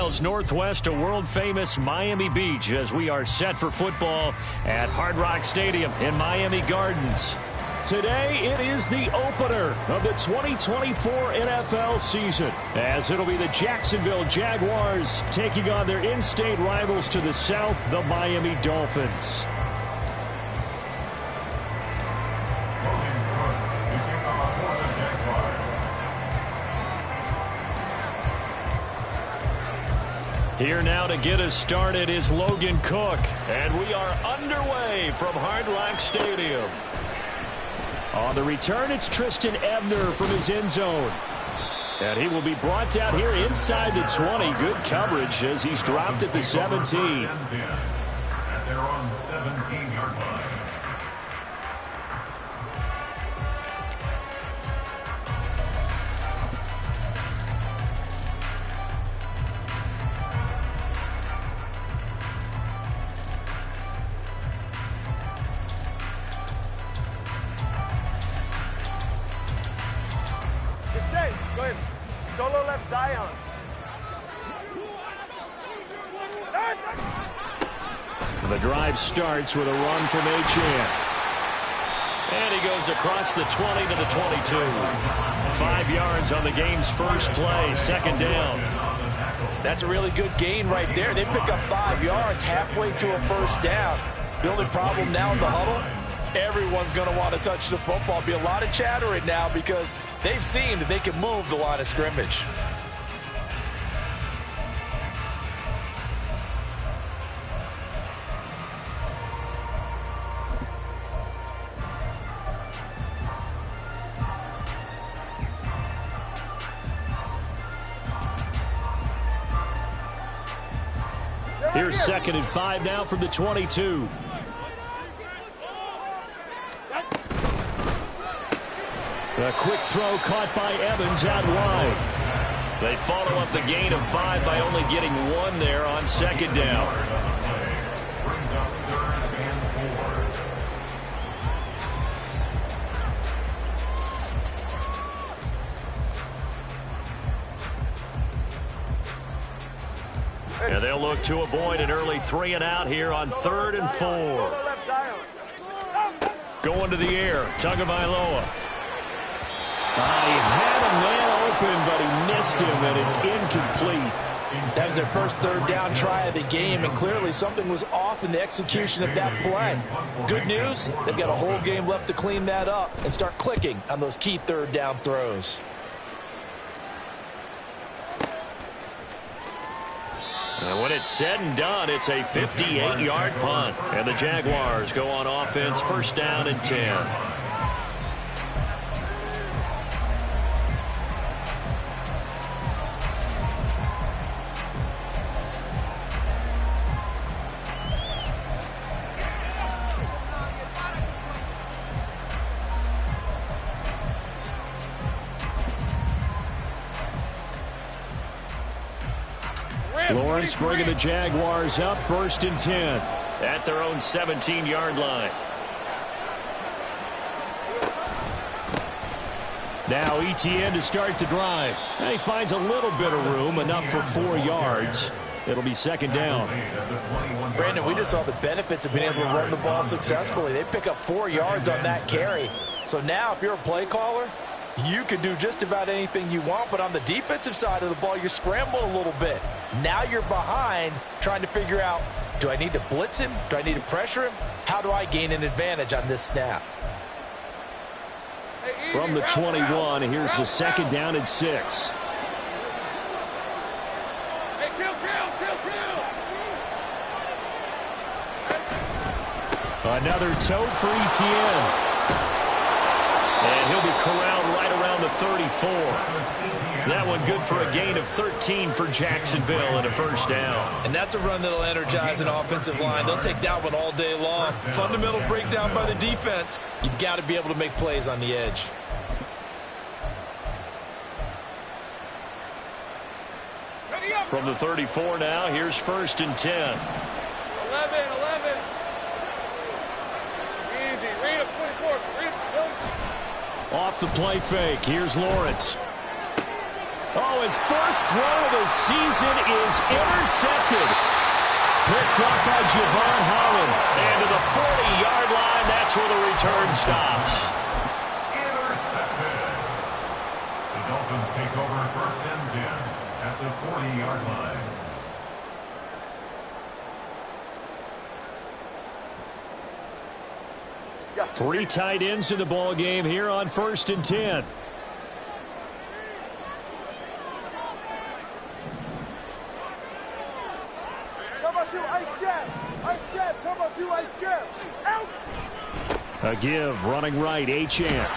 miles northwest of world-famous Miami Beach as we are set for football at Hard Rock Stadium in Miami Gardens. Today, it is the opener of the 2024 NFL season, as it'll be the Jacksonville Jaguars taking on their in-state rivals to the south, the Miami Dolphins. Here now to get us started is Logan Cook, and we are underway from Hard Rock Stadium. On the return, it's Tristan Ebner from his end zone. And he will be brought down here inside the 20. Good coverage as he's dropped at the 17. At their own 17-yard line. Go ahead. Solo left Zion. The drive starts with a run from Achane. And he goes across the 20 to the 22. 5 yards on the game's first play, second down. That's a really good gain right there. They pick up 5 yards halfway to a first down. The only problem now in the huddle, everyone's going to want to touch the football. Be a lot of chatter right now because they've seen that they can move the line of scrimmage. Here's 2nd and 5 now from the 22. A quick throw caught by Evans out wide. They follow up the gain of 5 by only getting 1 there on second down. And they'll look to avoid an early 3 and out here on 3rd and 4. Going to the air, Tagovailoa. He had a man open, but he missed him, and it's incomplete. That was their first 3rd down try of the game, and clearly something was off in the execution of that play. Good news, they've got a whole game left to clean that up and start clicking on those key 3rd down throws. And when it's said and done, it's a 58-yard punt. And the Jaguars go on offense, first down and 10. Lawrence bringing the Jaguars up, 1st and 10 at their own 17-yard line. Now Etienne to start the drive. And he finds a little bit of room, enough for 4 yards. It'll be second down. Brandon, we just saw the benefits of being able to run the ball successfully. They pick up 4 yards on that carry. So now if you're a play caller, you can do just about anything you want, but on the defensive side of the ball, you're scrambling a little bit. Now you're behind trying to figure out, do I need to blitz him? Do I need to pressure him? How do I gain an advantage on this snap? From the 21, here's the 2nd down and 6. Another tote for Etienne. And he'll be corralled right around the 34. That one good for a gain of 13 for Jacksonville and a first down. And that's a run that'll energize an offensive line. They'll take that one all day long. Fundamental breakdown by the defense. You've got to be able to make plays on the edge. From the 34 now, here's 1st and 10. 11. Easy. Read up 24. Off the play fake, here's Lawrence. Oh, his first throw of the season is intercepted. Picked up by Javon Holland. And to the 40-yard line, that's where the return stops. Intercepted. The Dolphins take over first and 10 at the 40-yard line. Three tight ends in the ball game here on first and 10. Turbo 2, ice jab. Ice jab, turbo 2, ice jab. Out! A give, running right, Achane.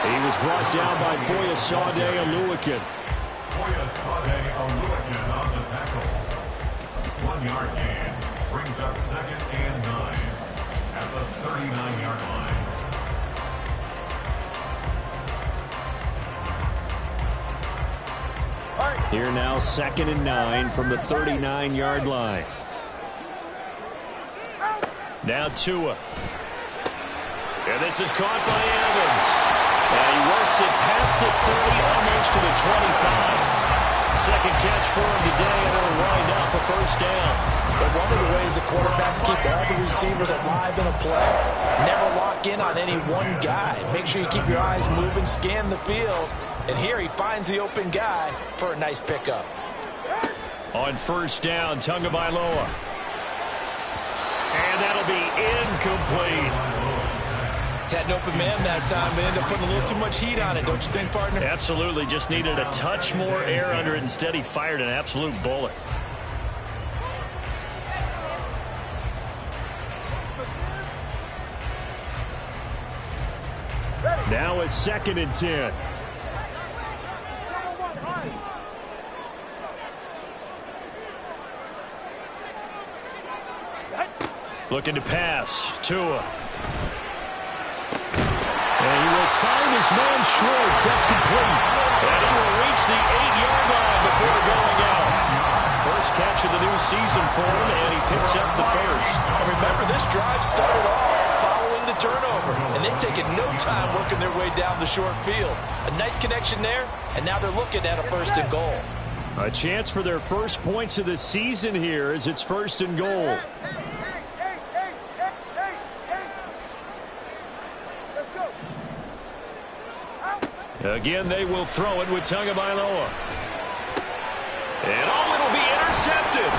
He was brought down by Foyesade Oluwakin. Foyesade Oluwakin on the tackle. 1 yard gain brings up second and 9 at the 39-yard line. Here now, second and 9 from the 39-yard line. Now Tua. And this is caught by Evans. And he works it past the 30, almost to the 25. Second catch for him today, and it'll wind up a first down. But one of the ways the quarterbacks keep all the receivers alive in a play, never lock in on any one guy. Make sure you keep your eyes moving, scan the field. And here he finds the open guy for a nice pickup. On first down, Tagovailoa. And that'll be incomplete. Had an open man that time, but ended up putting a little too much heat on it, don't you think, partner? Absolutely. Just needed a touch more air under it. Instead, he fired an absolute bullet. Now it's second and 10. Looking to pass. Tua. And he will find his man Schwartz. That's complete. And he will reach the 8-yard line before going out. First catch of the new season for him, and he picks up the first. Remember, this drive started off following the turnover, and they've taken no time working their way down the short field. A nice connection there, and now they're looking at a first and goal. A chance for their first points of the season here as it's first and goal. Again, they will throw it with Tagovailoa. And it'll be intercepted.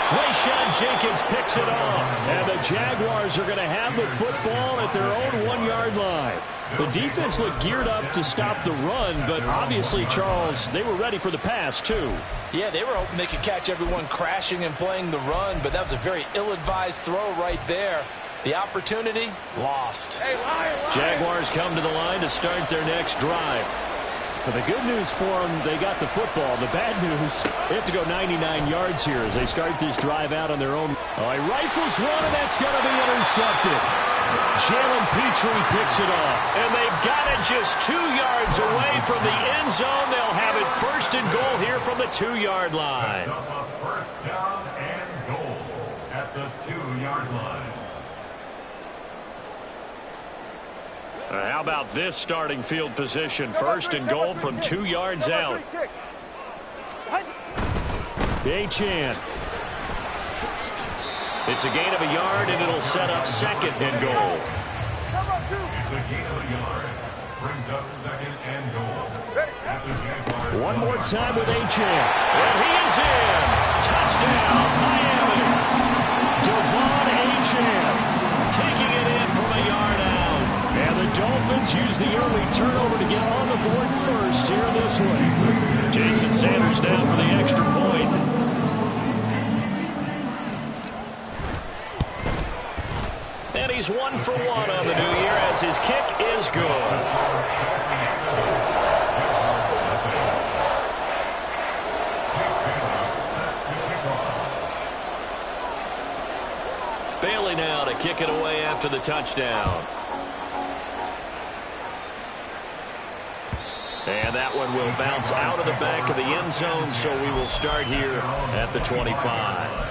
Rayshawn Jenkins picks it off. And the Jaguars are going to have the football at their own 1-yard line. The defense looked geared up to stop the run, but obviously, Charles, they were ready for the pass, too. Yeah, they were hoping they could catch everyone crashing and playing the run, but that was a very ill-advised throw right there. The opportunity, lost. Jaguars come to the line to start their next drive. But the good news for them, they got the football. The bad news, they have to go 99 yards here as they start this drive out on their own. Oh, he rifles one, and that's going to be intercepted. Jalen Petrie picks it off. And they've got it just 2 yards away from the end zone. They'll have it first and goal here from the 2-yard line. First down and goal at the 2-yard line. How about this starting field position? First and goal from 2 yards out. Achane. It's a gain of a yard, and it'll set up second and goal. It's a gain of a yard. Brings up second and goal. One more time with Achane. And he is in. Touchdown, Miami. Devon Achane taking it in from a yard out. And the Dolphins use the early turnover to get on the board first here this way. Jason Sanders now for the extra point. And he's 1 for 1 on the new year as his kick is good. Bailey now to kick it away after the touchdown. And that one will bounce out of the back of the end zone, so we will start here at the 25.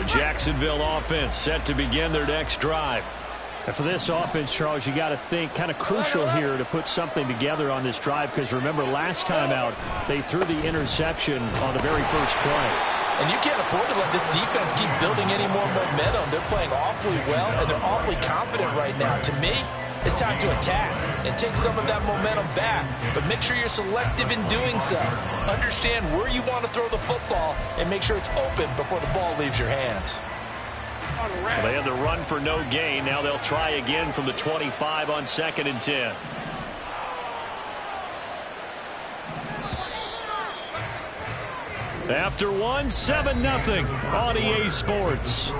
Jacksonville offense set to begin their next drive. And for this offense, Charles, you got to think kind of crucial here to put something together on this drive, because remember last time out they threw the interception on the very first play. And you can't afford to let this defense keep building any more momentum. They're playing awfully well, and they're awfully confident right now. To me, it's time to attack and take some of that momentum back, but make sure you're selective in doing so. Understand where you want to throw the football and make sure it's open before the ball leaves your hands. Well, they had the run for no gain. Now they'll try again from the 25 on 2nd and 10. After one, 7-0 on EA Sports.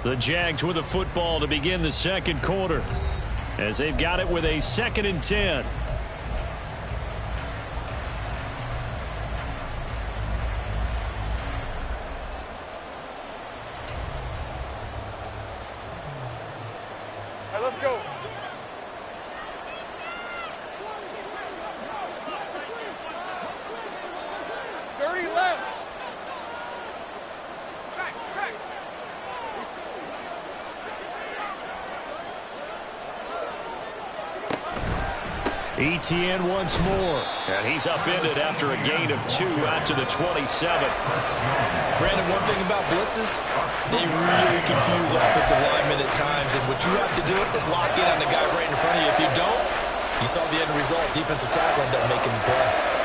The Jags with the football to begin the second quarter, as they've got it with a 2nd and 10. All right, let's go. ETN once more, and he's upended after a gain of 2 out to the 27. Brandon, one thing about blitzes, they really confuse offensive linemen at times, and what you have to do is lock in on the guy right in front of you. If you don't, you saw the end result. Defensive tackle ended up making the play.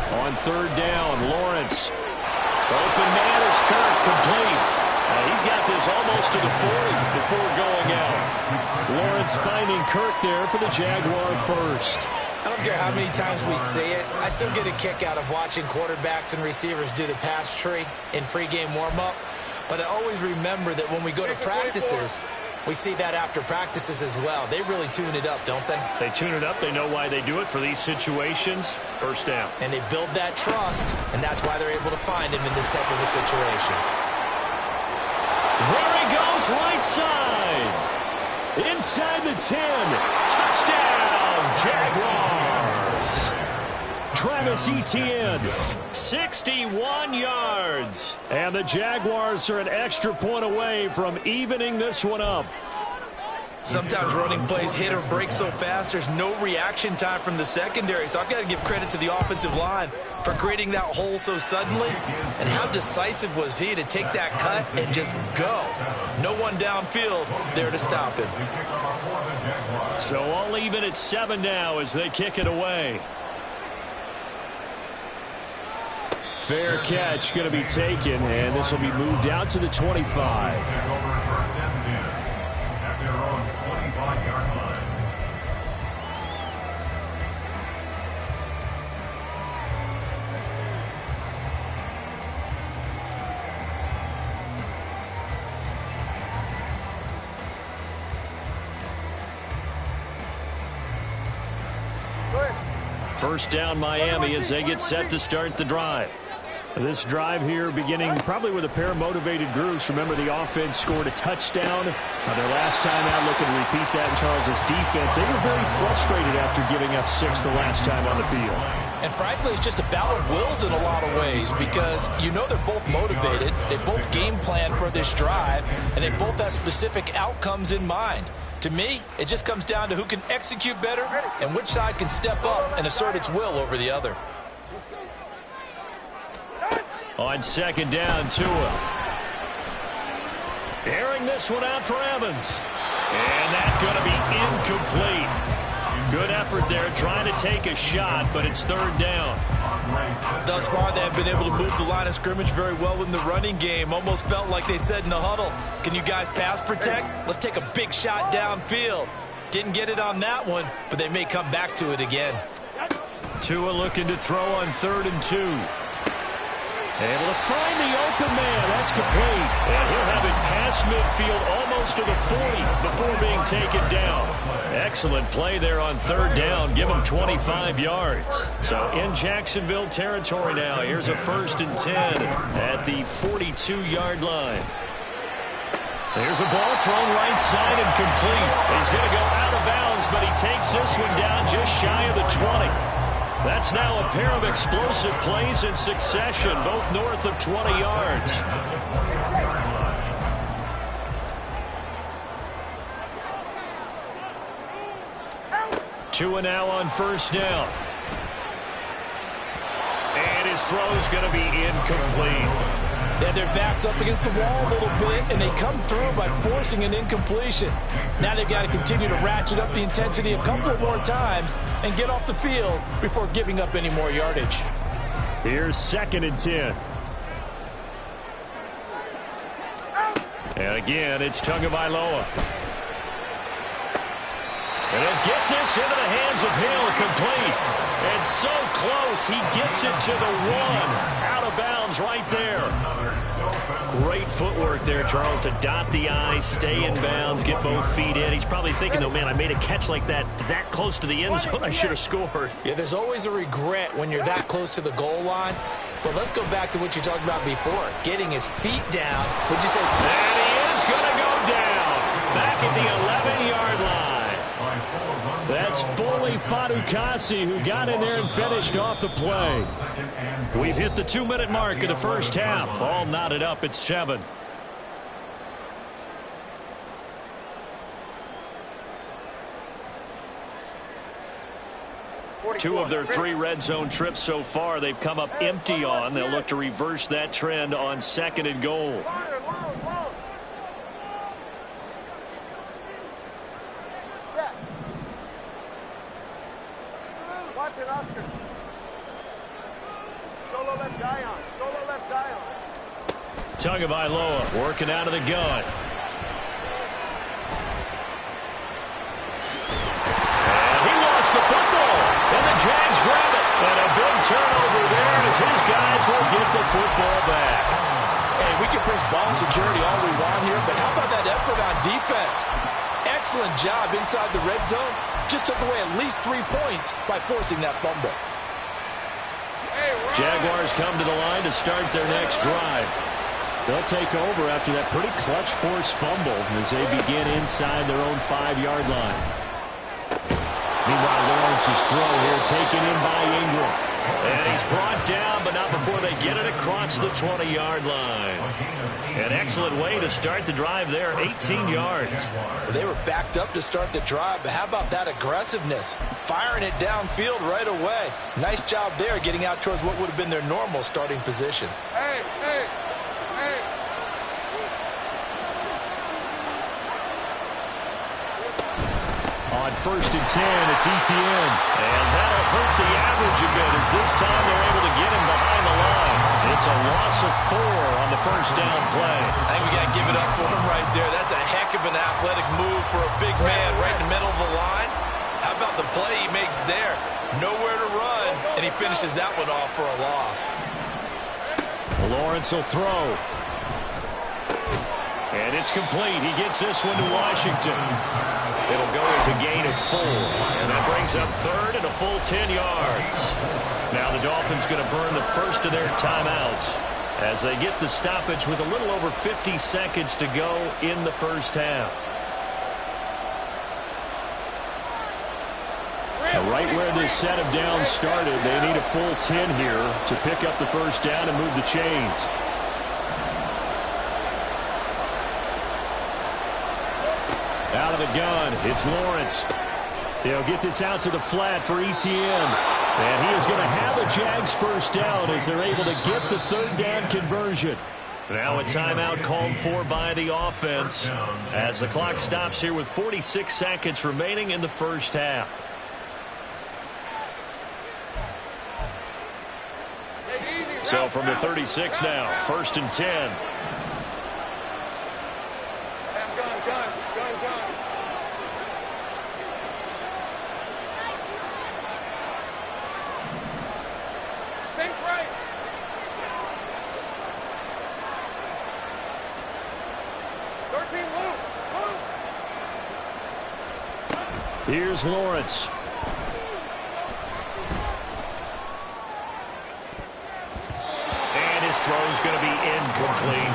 On 3rd down, Lawrence. Open man is Kirk, complete. He's got this almost to the 40 before going out. Lawrence finding Kirk there for the Jaguar first. I don't care how many times we say it, I still get a kick out of watching quarterbacks and receivers do the pass tree in pregame warm-up. But I always remember that when we go to practices, we see that after practices as well. They really tune it up, don't they? They tune it up. They know why they do it for these situations. First down. And they build that trust, and that's why they're able to find him in this type of a situation. There he goes, right side. Inside the 10. Touchdown, Jaguars. Travis Etienne, 61 yards. And the Jaguars are an extra point away from evening this one up. Sometimes running plays hit or break so fast, there's no reaction time from the secondary. So I've got to give credit to the offensive line for creating that hole so suddenly. And how decisive was he to take that cut and just go? No one downfield there to stop him. So all even at 7 now as they kick it away. Fair catch going to be taken, and this will be moved out to the 25. First down Miami as they get set to start the drive. This drive here beginning probably with a pair of motivated groups. Remember, the offense scored a touchdown. Their last time out, looking to repeat that in Charles's defense. They were very frustrated after giving up 6 the last time on the field. And frankly, it's just a battle of wills in a lot of ways, because you know they're both motivated. They both game plan for this drive, and they both have specific outcomes in mind. To me, it just comes down to who can execute better and which side can step up and assert its will over the other. On 2nd down, Tua. Airing this one out for Evans. And that's going to be incomplete. Good effort there trying to take a shot, but it's 3rd down. Thus far, they have been able to move the line of scrimmage very well in the running game. Almost felt like they said in the huddle, can you guys pass protect? Let's take a big shot downfield. Didn't get it on that one, but they may come back to it again. Tua looking to throw on 3rd and 2. Able to find the open man. That's complete. And he'll have it past midfield, almost to the 40 before being taken down. Excellent play there on third down. Give him 25 yards. So in Jacksonville territory now. Here's a 1st and 10 at the 42-yard line. There's a ball thrown right side and complete. He's going to go out of bounds, but he takes this one down just shy of the 20. That's now a pair of explosive plays in succession, both north of 20 yards. 2 now on 1st down. And his throw's going to be incomplete. Yeah, their back's up against the wall a little bit, and they come through by forcing an incompletion. Now they've got to continue to ratchet up the intensity a couple of more times and get off the field before giving up any more yardage. Here's 2nd and 10. And again, it's Tagovailoa. And he'll get this into the hands of Hill, complete. And so close, he gets it to the 1. Out of bounds right there. Great footwork there, Charles, to dot the I, stay in bounds, get both feet in. He's probably thinking, though, man, I made a catch like that close to the end zone. I should have scored. Yeah, there's always a regret when you're that close to the goal line. But let's go back to what you talked about before, getting his feet down. Would you say? And he is going to go down back at the 11-yard line. That's Foley Fadukasi who got in there and finished off the play. We've hit the 2-minute mark of the first half. All knotted up at 7. Two of their 3 red zone trips so far they've come up empty on. They'll look to reverse that trend on 2nd and goal. Oscar. Solo left Zion. Solo left Zion. Tagovailoa working out of the gun. And he lost the football. And the Jags grab it. And a big turnover there as his guys will get the football back. Hey, we can praise ball security all we want here, but how about that effort on defense? Excellent job inside the red zone. Just took away at least 3 points by forcing that fumble. Jaguars come to the line to start their next drive. They'll take over after that pretty clutch forced fumble as they begin inside their own 5-yard line. Meanwhile, Lawrence's throw here taken in by Ingram. And he's brought down, but not before they get it across the 20-yard line. An excellent way to start the drive there, 18 yards. They were backed up to start the drive, but how about that aggressiveness? Firing it downfield right away. Nice job there getting out towards what would have been their normal starting position. Hey. On 1st and 10, it's ETN. And that'll hurt the average a bit as this time they're able to get him behind the line. It's a loss of 4 on the 1st down play. I think we got to give it up for him right there. That's a heck of an athletic move for a big man right in the middle of the line. How about the play he makes there? Nowhere to run, and he finishes that one off for a loss. Lawrence will throw. And it's complete. He gets this one to Washington. It'll go as a gain of 4. And that brings up 3rd and a full 10 yards. Now the Dolphins going to burn the first of their timeouts as they get the stoppage with a little over 50 seconds to go in the first half. Right where this set of downs started, they need a full 10 here to pick up the first down and move the chains. Out of the gun, it's Lawrence. He'll get this out to the flat for ETN. And he is going to have a Jags first down as they're able to get the 3rd down conversion. Now a timeout called for by the offense as the clock stops here with 46 seconds remaining in the first half. So from the 36 now, 1st and 10. Gun. Think right. Here's Lawrence. And his throw's going to be incomplete.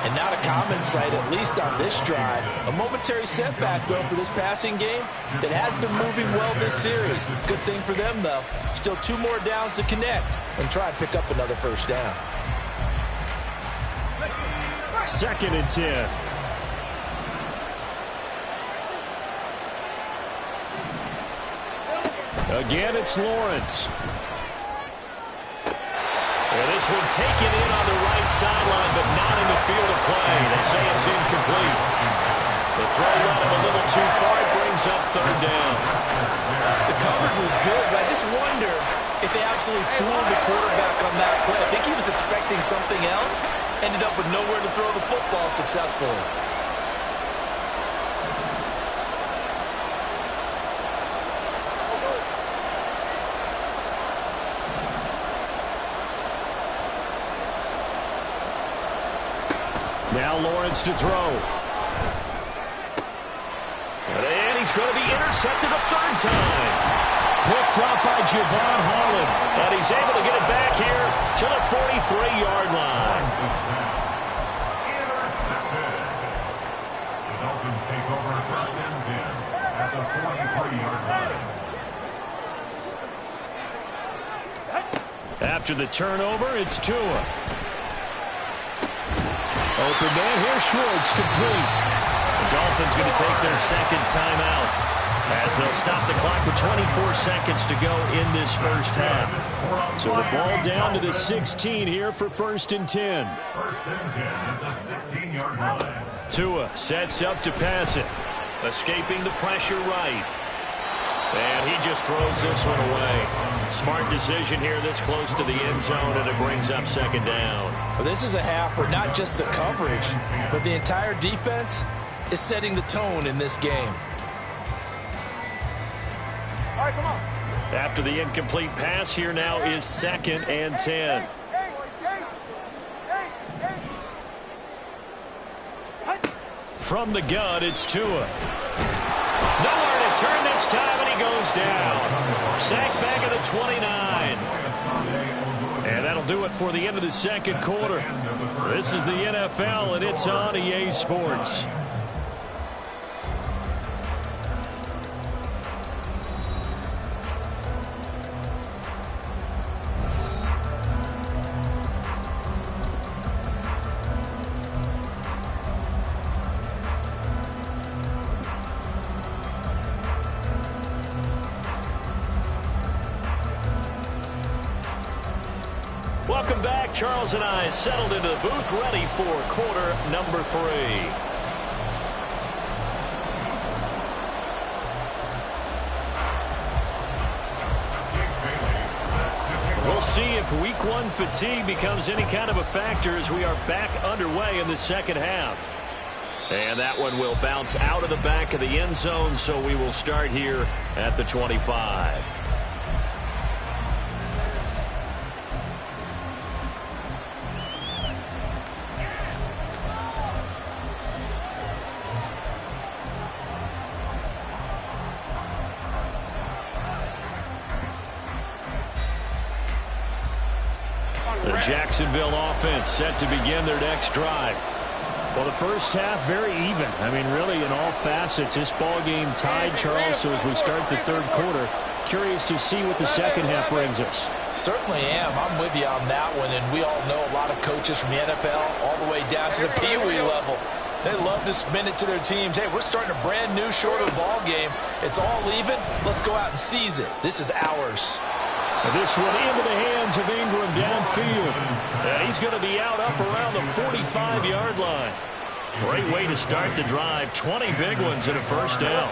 And not a common sight, at least on this drive. A momentary setback, though, for this passing game that has been moving well this series. Good thing for them, though. Still 2 more downs to connect and try and pick up another first down. 2nd and 10. Again, it's Lawrence. And this one taken in on the right sideline, but not in the field of play. They say it's incomplete. The throw led him a little too far. It brings up 3rd down. The coverage was good, but I just wonder if they absolutely fooled the quarterback on that play. I think he was expecting something else. Ended up with nowhere to throw the football successfully. Now Lawrence to throw. And he's going to be intercepted a 3rd time. Picked up by Javon Holland. And he's able to get it back here to the 43-yard line. Intercepted. The Dolphins take over 1st and 10 at the 43-yard line. After the turnover, it's Tua. Open man here, Schwartz, complete. The Dolphins going to take their 2nd timeout as they'll stop the clock with 24 seconds to go in this first half. So the ball down to the 16 here for 1st and 10. 1st and 10 at the 16-yard line. Tua sets up to pass it. Escaping the pressure right. And he just throws this one away. Smart decision here this close to the end zone, and it brings up 2nd down. Well, this is a half where not just the coverage, but the entire defense is setting the tone in this game. All right, come on. After the incomplete pass, here now is 2nd and 10. From the gun, it's Tua. Nowhere to turn this time, and he goes down. Sacked back at the 29. And that'll do it for the end of the 2nd quarter. This is the NFL, and it's on EA Sports. Welcome back. Charles and I settled into the booth, ready for quarter number 3. We'll see if week 1 fatigue becomes any kind of a factor as we are back underway in the 2nd half. And that one will bounce out of the back of the end zone, so we will start here at the 25. The Jacksonville offense set to begin their next drive. Well, the first half, very even. I mean, really, in all facets, this ball game tied, Charles. So as we start the 3rd quarter, curious to see what the 2nd half brings us. Certainly am. I'm with you on that one. And we all know a lot of coaches from the NFL all the way down to the Pee Wee level. They love to spin it to their teams. Hey, we're starting a brand new, shorter ball game. It's all even. Let's go out and seize it. This is ours. This one into the hands of Ingram downfield. And he's going to be out up around the 45-yard line. Great way to start the drive. 20 big ones and a first down.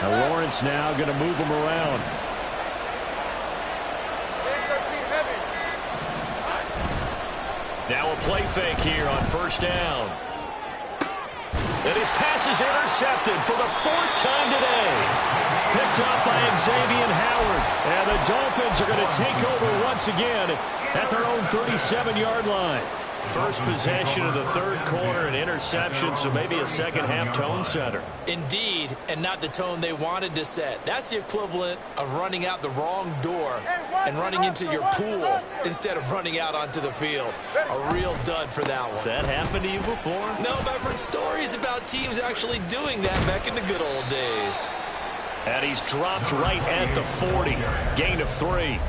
Now Lawrence now going to move him around. Now a play fake here on first down. And his pass is intercepted for the 4th time today. Picked up by Xavier Howard. And the Dolphins are going to take over once again at their own 37-yard line. First possession of the 3rd quarter, an interception, so maybe a second-half tone setter. Indeed, and not the tone they wanted to set. That's the equivalent of running out the wrong door and running into your pool instead of running out onto the field. A real dud for that one. Has that happened to you before? No, I've heard stories about teams actually doing that back in the good old days. And he's dropped right at the 40. Gain of 3.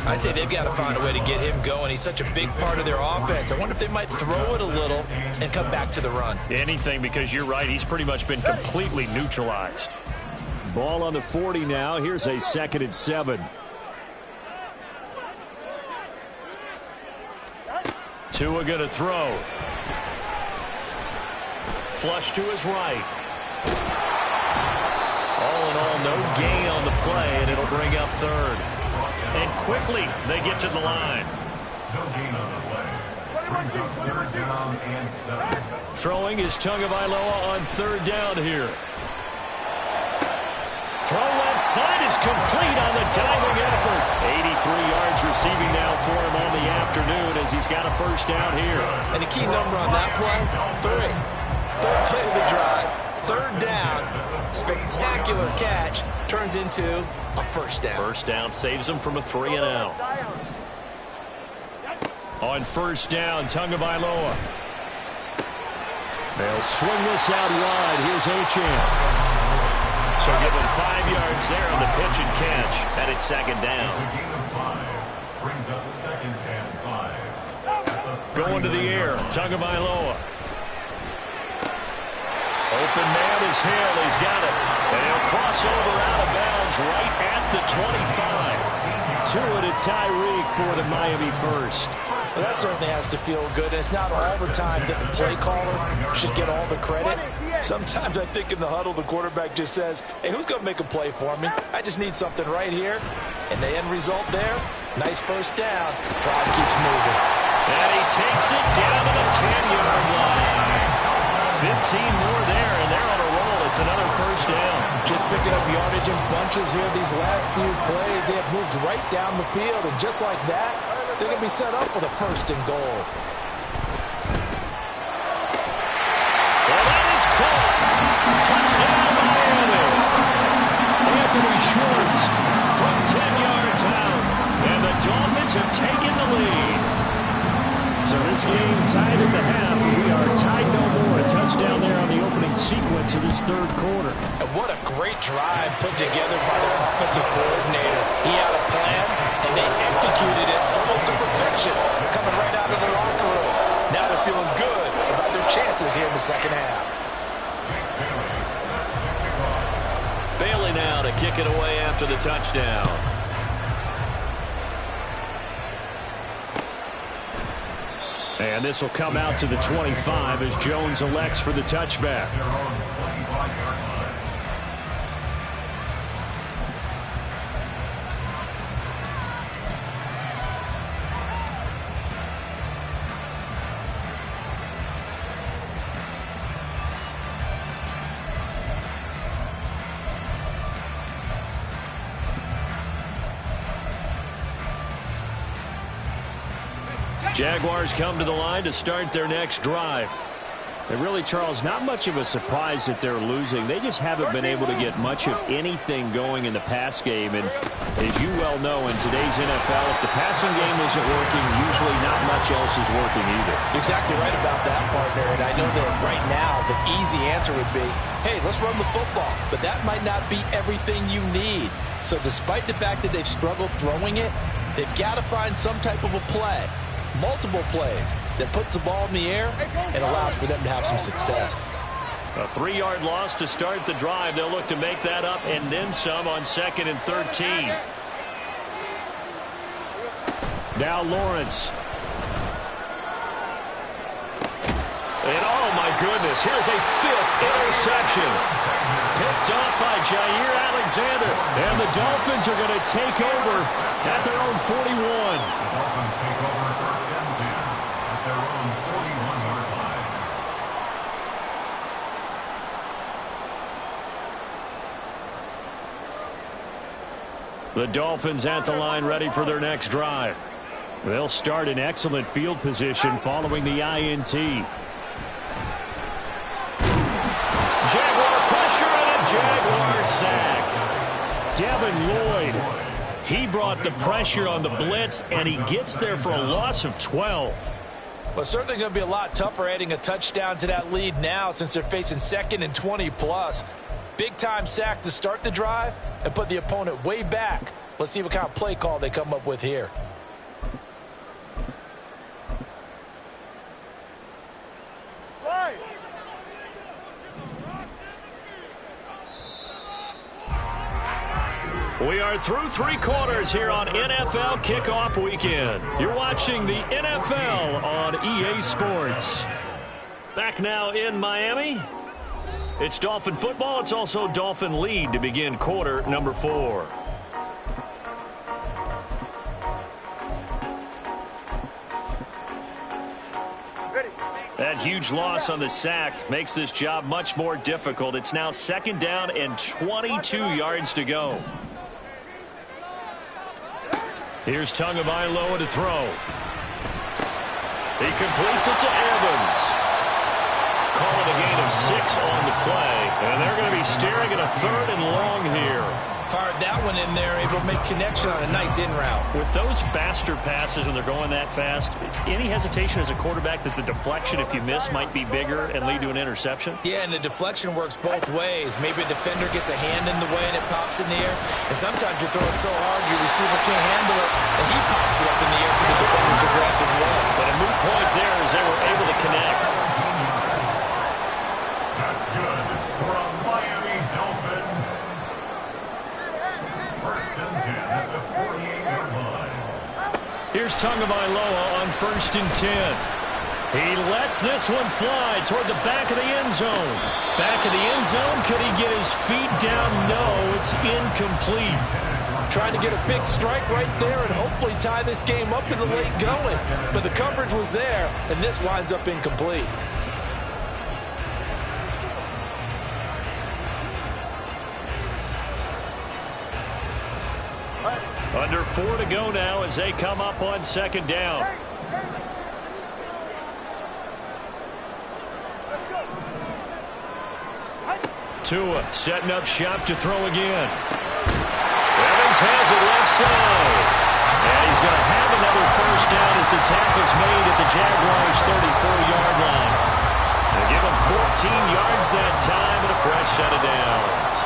I'd say they've got to find a way to get him going. He's such a big part of their offense. I wonder if they might throw it a little and come back to the run. Anything, because you're right. He's pretty much been completely neutralized. Ball on the 40 now. Here's a 2nd and 7. Tua going to throw. Flush to his right. All in all, no gain on the play, and it'll bring up 3rd. And quickly, they get to the line. No gain on the play. Brings up 3rd down and 7. Throwing is Tagovailoa on 3rd down here. Throw left side is complete on the diving effort. 83 yards receiving now for him on the afternoon as he's got a 1st down here. And the key number on that play, 3. 3rd play of the drive. 3rd down. Spectacular catch turns into a 1st down. 1st down saves him from a 3 and out. On 1st down, Tagovailoa. They'll swing this out wide. Here's Achane. So give him 5 yards there on the pitch and catch. And it's 2nd down. Gain of 5. Brings up 2nd and 5. Going to the air. Tagovailoa. Open man is Hill. He's got it. And he'll cross over out of bounds right at the 25. Tua to Tyreek for the Miami 1st. Well, that certainly has to feel good. It's not all the time that the play caller should get all the credit. Sometimes I think in the huddle, the quarterback just says, hey, who's going to make a play for me? I just need something right here. And the end result there, nice 1st down. Drive keeps moving. And he takes it down to the 10-yard line. 15 more there, and they're on a roll. It's another 1st down. Just picking up yardage in bunches here these last few plays. They have moved right down the field, and just like that, they're going to be set up with a 1st and goal. Well, that is caught. Touchdown, Miami. Anthony Schwartz from 10 yards out, and the Dolphins have taken the lead. So this game tied at the half. We are tied no more. A touchdown there on the opening sequence of this 3rd quarter. And what a great drive put together by their offensive coordinator. He had a plan, and they executed it almost to perfection, coming right out of the locker room. Now they're feeling good about their chances here in the 2nd half. Bailey now to kick it away after the touchdown. And this will come out to the 25 as Jones elects for the touchback. Jaguars come to the line to start their next drive. And really, Charles, not much of a surprise that they're losing. They just haven't been able to get much of anything going in the pass game. And as you well know, in today's NFL, if the passing game isn't working, usually not much else is working either. You're exactly right about that, partner. And I know that right now the easy answer would be, hey, let's run the football. But that might not be everything you need. So despite the fact that they've struggled throwing it, they've got to find some type of a play. Multiple plays that puts the ball in the air and allows for them to have some success. A 3-yard loss to start the drive. They'll look to make that up and then some on 2nd and 13. Now Lawrence. And oh my goodness, here's a 5th interception. Picked off by Jair Alexander. And the Dolphins are going to take over at their own 41. The Dolphins take over 1st and 10 at their own 41-yard line. The Dolphins at the line ready for their next drive. They'll start in excellent field position following the INT. Jaguar pressure and a Jaguar sack. Devin Lloyd, he brought the pressure on the blitz, and he gets there for a loss of 12. Well, certainly going to be a lot tougher adding a touchdown to that lead now since they're facing 2nd and 20+. Big-time sack to start the drive and put the opponent way back. Let's see what kind of play call they come up with here. We are through 3 quarters here on NFL Kickoff Weekend. You're watching the NFL on EA Sports. Back now in Miami. It's Dolphin football. It's also Dolphin lead to begin quarter number 4. That huge loss on the sack makes this job much more difficult. It's now 2nd down and 22 yards to go. Here's Tagovailoa to throw. He completes it to Evans. Call it a gain of 6 on the play. And they're going to be staring at a 3rd and long here. Fired that one in there, able to make connection on a nice in route. With those faster passes when they're going that fast, any hesitation as a quarterback that the deflection, if you miss, might be bigger and lead to an interception? Yeah, and the deflection works both ways. Maybe a defender gets a hand in the way and it pops in the air. And sometimes you're throwing so hard your receiver can't handle it, and he pops it up in the air for the defenders to grab as well. But a moot point there as they were able to connect. That's good for a Miami Dolphin. 1st and 10 at the 48-yard line. Here's Tagovailoa on 1st and 10. He lets this one fly toward the back of the end zone. Back of the end zone. Could he get his feet down? No, it's incomplete. Trying to get a big strike right there and hopefully tie this game up in the late going. But the coverage was there, and this winds up incomplete. Under 4 to go now as they come up on 2nd down. Tua setting up shop to throw again. Evans has it left side. And he's going to have another 1st down as the tackle's made at the Jaguars' 34-yard line. They give him 14 yards that time and a fresh set of downs.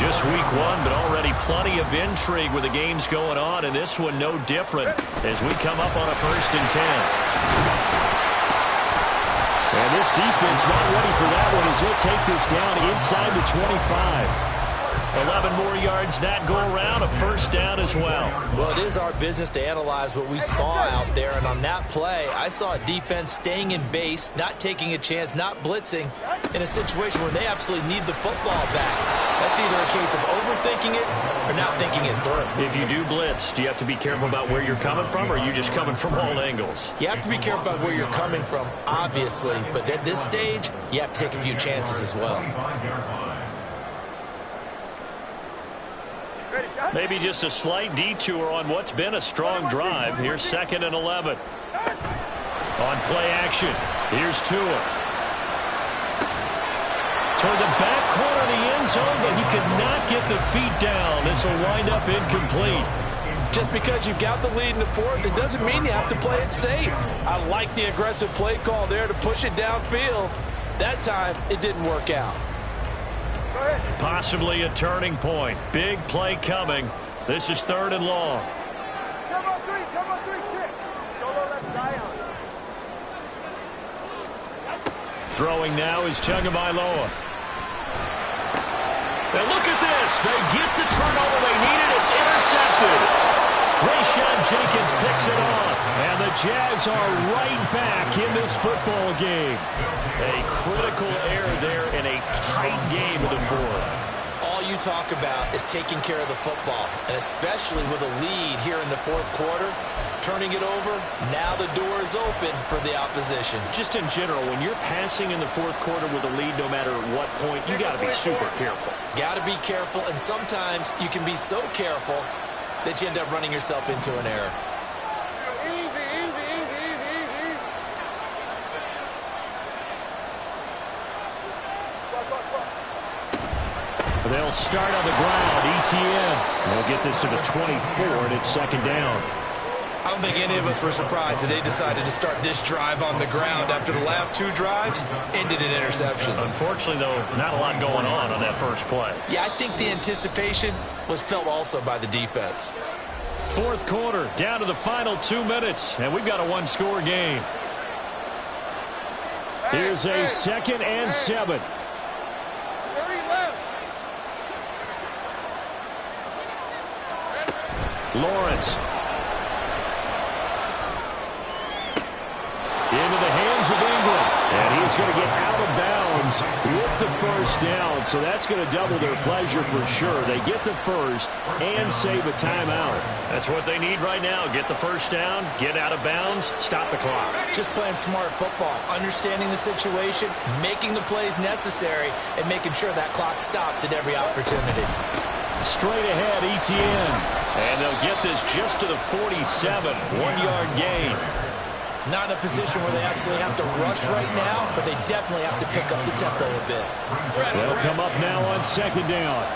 Just week 1, but already plenty of intrigue with the games going on, and this one no different as we come up on a 1st and 10. And this defense not ready for that one as he'll take this down inside the 25. 11 more yards that go around, a 1st down as well. Well, it is our business to analyze what we saw out there, and on that play, I saw a defense staying in base, not taking a chance, not blitzing, in a situation where they absolutely need the football back. That's either a case of overthinking it or not thinking it through. If you do blitz, do you have to be careful about where you're coming from, or are you just coming from all angles? You have to be careful about where you're coming from, obviously, but at this stage, you have to take a few chances as well. Maybe just a slight detour on what's been a strong drive. Here's 2nd and 11. On play action, here's Tua. Toward the back corner of the end zone, but he could not get the feet down. This will wind up incomplete. Just because you've got the lead in the 4th, it doesn't mean you have to play it safe. I like the aggressive play call there to push it downfield. That time, it didn't work out. Possibly a turning point. Big play coming. This is 3rd and long. Turbo 3, kick. Solo left Zion. Throwing now is Tagovailoa. And look at this. They get the turnover they needed. It's intercepted. Rayshon Jenkins picks it off. And the Jags are right back in this football game. A critical error there in a tight game of the 4th. All you talk about is taking care of the football, and especially with a lead here in the fourth quarter, turning it over, now the door is open for the opposition. Just in general, when you're passing in the fourth quarter with a lead, no matter what point, you got to be super careful. Got to be careful, and sometimes you can be so careful that you end up running yourself into an error. They'll start on the ground. ETN. They'll get this to the 24, and it's second down. I don't think any of us were surprised that they decided to start this drive on the ground after the last two drives ended in interceptions. Unfortunately, though, not a lot going on that first play. Yeah, I think the anticipation was felt also by the defense. Fourth quarter, down to the final 2 minutes, and we've got a one-score game. Here's a 2nd and 7. Lawrence. Into the hands of Ingram. And he's going to get out of bounds with the first down. So that's going to double their pleasure for sure. They get the first and save a timeout. That's what they need right now. Get the first down, get out of bounds, stop the clock. Just playing smart football, understanding the situation, making the plays necessary, and making sure that clock stops at every opportunity. Straight ahead, ETN. And they'll get this just to the 47. 1-yard gain. Not in a position where they absolutely have to rush right now, but they definitely have to pick up the tempo a bit. They'll come up now on second down.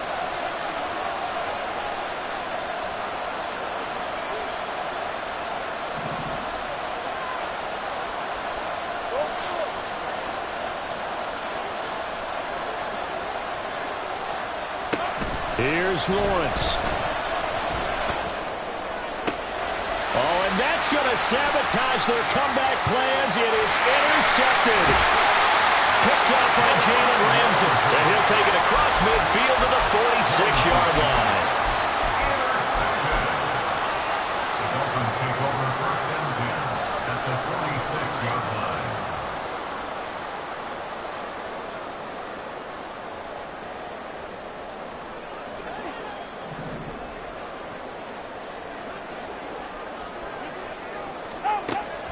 Here's Lawrence. Oh, and that's going to sabotage their comeback plans. It is intercepted. Picked up by Jalen Ramsey. And he'll take it across midfield to the 46-yard line. The Dolphins take over 1st and 10 at the 46-yard line.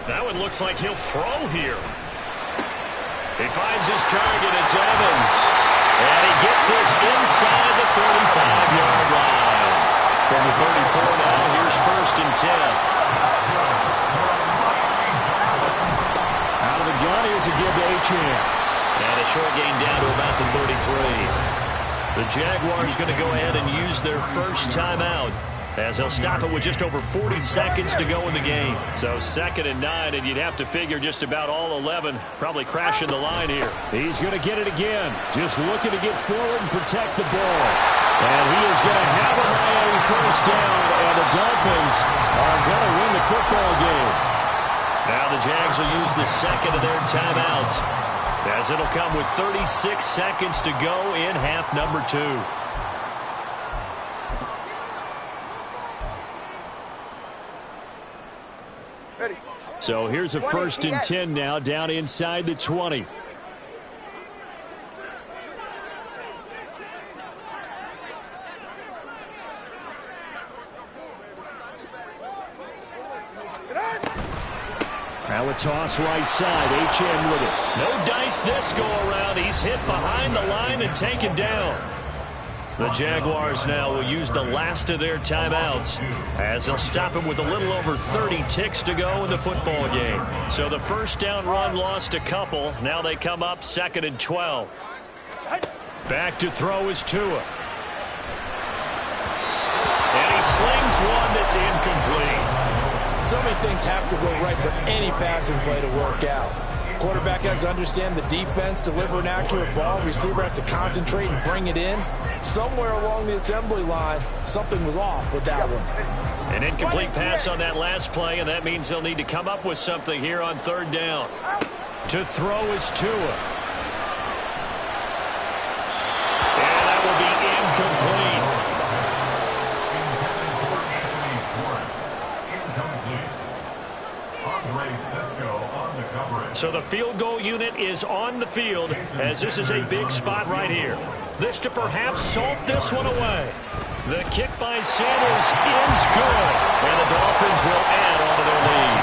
That one looks like he'll throw here. He finds his target. It's Evans. And he gets this inside the 35-yard line. From the 34 now, here's 1st and 10. Out of the gun, here's a give to Achane. And a short gain down to about the 33. The Jaguars going to go ahead and use their first timeout, as they'll stop it with just over 40 seconds to go in the game. So 2nd and 9, and you'd have to figure just about all 11 probably crashing the line here. He's going to get it again. Just looking to get forward and protect the ball. And he is going to have a Miami first down, and the Dolphins are going to win the football game. Now the Jags will use the second of their timeouts, as it'll come with 36 seconds to go in half number 2. So here's a 1st and 10 now, down inside the 20. Now a toss right side. Achane with it. No dice this go around. He's hit behind the line and taken down. The Jaguars now will use the last of their timeouts, as they'll stop him with a little over 30 ticks to go in the football game. So the first down run lost a couple. Now they come up 2nd and 12. Back to throw is Tua. And he slings one that's incomplete. So many things have to go right for any passing play to work out. Quarterback has to understand the defense, deliver an accurate ball. Receiver has to concentrate and bring it in. Somewhere along the assembly line, something was off with that one. An incomplete pass on that last play, and that means they'll need to come up with something here on 3rd down. To throw is Tua. And that will be incomplete. Incomplete. Andre Cisco on the coverage. So the field goal unit is on the field as this is a big spot right here. This to perhaps salt this one away. The kick by Sanders is good, and the Dolphins will add on to their lead.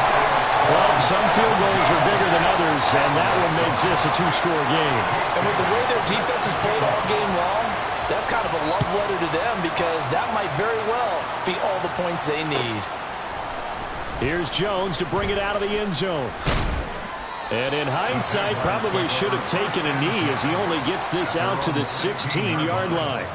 Well, some field goals are bigger than others, and that one makes this a two-score game. And with the way their defense has played all game long, that's kind of a love letter to them because that might very well be all the points they need. Here's Jones to bring it out of the end zone. And in hindsight, probably should have taken a knee as he only gets this out to the 16-yard line.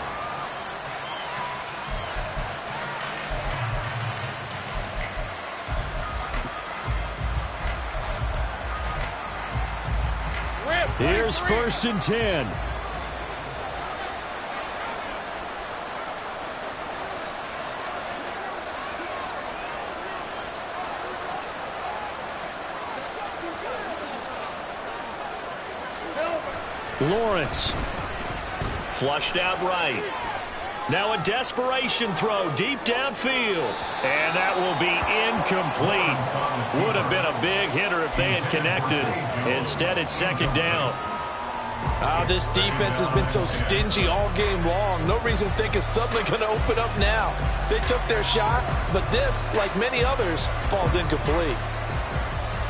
Here's 1st and 10. Lawrence. Flushed out right. Now a desperation throw deep downfield. And that will be incomplete. Would have been a big hitter if they had connected. Instead, it's 2nd down. This defense has been so stingy all game long. No reason to think it's suddenly going to open up now. They took their shot, but this, like many others, falls incomplete.